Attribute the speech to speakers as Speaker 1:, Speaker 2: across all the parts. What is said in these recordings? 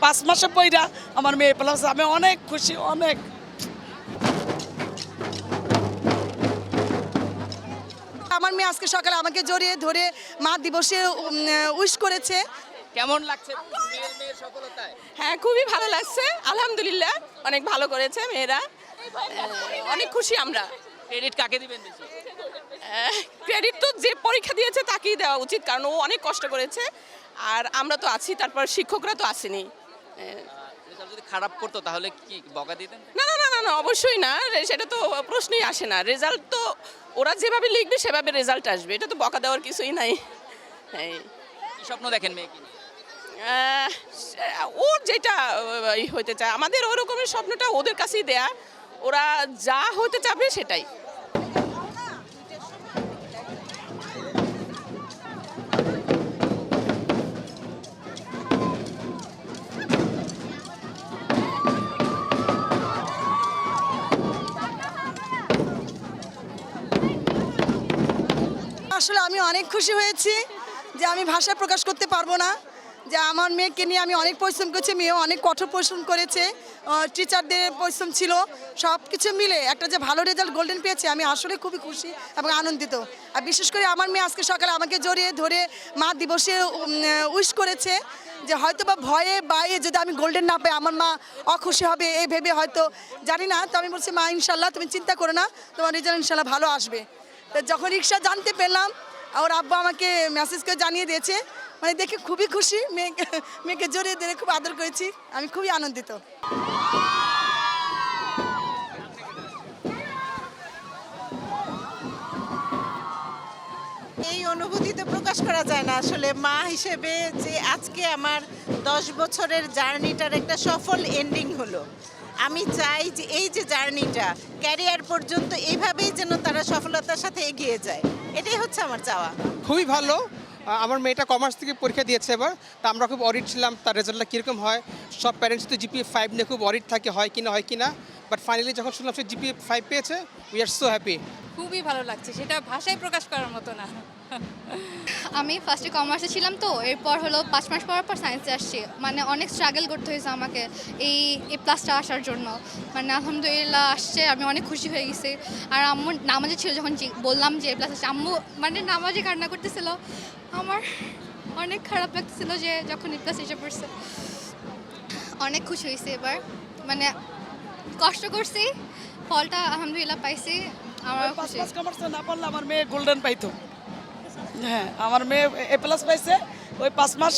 Speaker 1: 5 মাসে পইরা আমার মেয়ে প্লাস আমি অনেক খুশি অনেক।
Speaker 2: আমার মেয়ে আজকে সকালে আমাকে জড়িয়ে ধরে মা দিবসে উইশ করেছে।
Speaker 3: কেমন লাগছে মেয়ের সফলতায়?
Speaker 4: হ্যাঁ, খুবই ভালো লাগছে, আলহামদুলিল্লাহ অনেক ভালো করেছে মেয়েরা, অনেক খুশি আমরা।
Speaker 3: ক্রেডিট কাকে দিবেন বেশি?
Speaker 4: ক্রেডিট তো যে পরীক্ষা দিয়েছে তাকেই দেওয়া উচিত, কারণ ও অনেক কষ্ট করেছে, আর আমরা তো আছি, তারপর শিক্ষকরা তো আসেনি।
Speaker 3: রেজাল্ট যদি খারাপ করতো তাহলে কি বকা দিতেন?
Speaker 4: না না না না না, অবশ্যই না, সেটা তো প্রশ্নই আসে না। রেজাল্ট তো ওরা যেভাবে লিখবে সেভাবে রেজাল্ট আসবে, এটা তো বকা দেওয়ার কিছুই নাই। হ্যাঁ,
Speaker 3: কি স্বপ্ন দেখেন মেয়েকে নিয়ে?
Speaker 4: ওর যেটা হইতে চায়, আমাদের ওই রকমের স্বপ্নটা ওদের কাছেই দেয়া, ওরা যা হতে চাবে সেটাই।
Speaker 2: আসলে আমি অনেক খুশি হয়েছি যে আমি ভাষায় প্রকাশ করতে পারবো না, যে আমার মেয়েকে নিয়ে আমি অনেক পরিশ্রম করেছি, মেয়েও অনেক কঠোর পরিশ্রম করেছে, টিচারদের পরিশ্রম ছিল, সব কিছু মিলে একটা যে ভালো রেজাল্ট গোল্ডেন পেয়েছে, আমি আসলে খুবই খুশি এবং আনন্দিত। আর বিশেষ করে আমার মেয়ে আজকে সকালে আমাকে জড়িয়ে ধরে মা দিবসে উইশ করেছে, যে হয়তো বা ভয়ে বাইরে যদি আমি গোল্ডেন না পাই আমার মা অখুশি হবে এই ভেবে, হয়তো জানি না। তো আমি বলছি, মা ইনশাল্লাহ তুমি চিন্তা করো না, তোমার রেজাল্ট ইনশাল্লাহ ভালো আসবে। তো যখন রিক্সা জানতে পেলাম, ওর আব্বা আমাকে মেসেজ করে জানিয়ে দিয়েছে, মানে দেখে খুবই খুশি, মেয়েকে জড়িয়ে ধরে খুব আদর করেছি, আমি খুবই আনন্দিত।
Speaker 5: এই অনুভূতি তো প্রকাশ করা যায় না আসলে। মা হিসেবে যে আজকে আমার 10 বছরের জার্নিটার একটা সফল এন্ডিং হলো, আমি চাই যে এই যে জার্নিটা ক্যারিয়ার পর্যন্ত এইভাবেই যেন তারা সফলতার সাথে এগিয়ে যায়, এটাই হচ্ছে আমার চাওয়া।
Speaker 6: খুবই ভালো। আমার মেয়েটা কমার্স থেকে পরীক্ষা দিয়েছে এবার, তা আমরা খুব অরিড ছিলাম তার রেজাল্টটা কীরকম হয়। সব প্যারেন্টস তো জিপিএ 5 নিয়ে খুব অরিড থাকে, হয় কি না, বাট ফাইনালি যখন শুনলাম সে জিপিএ 5 পেয়েছে, উই আর সো হ্যাপি।
Speaker 7: খুবই ভালো লাগছে, সেটা ভাষায় প্রকাশ করার মতো না।
Speaker 8: আমি ফার্স্টে কমার্সে ছিলাম, তো এরপর হলো 5 মাস পর সায়েন্সে আসছি, মানে অনেক স্ট্রাগল করতে হয়েছে আমাকে এই প্লাসটা আসার জন্য। মানে আলহামদুলিল্লাহ আসছে, আমি অনেক খুশি হয়ে গেছি। আর আম্মু নামাজে ছিল, যখন বললাম যে এ প্লাস আসছে, আম্মু মানে নামাজে কান্না করতেছিল, আমার অনেক খারাপ লাগতেছিল যে যখন এ প্লাস এসে পড়ছে। অনেক খুশি হয়েছি এবার, মানে কষ্ট করছি, ফলটা আলহামদুলিল্লাহ পাইছি, আমার খুশি।
Speaker 1: কমার্সে না পড়লে আমার মেয়ে গোল্ডেন পাইতো। হ্যাঁ, আমার মেয়ে এ প্লাস পাইছে, ওই 5 মাস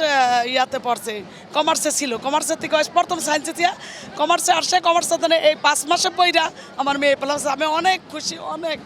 Speaker 1: ইয়াতে পড়ছে, কমার্সে ছিল, কমার্সের থেকে প্রথম সায়েন্সে দিয়া কমার্সে আসছে, কমার্সে এই 5 মাসে পইরা আমার মেয়ে এ প্লাস আমি অনেক খুশি অনেক।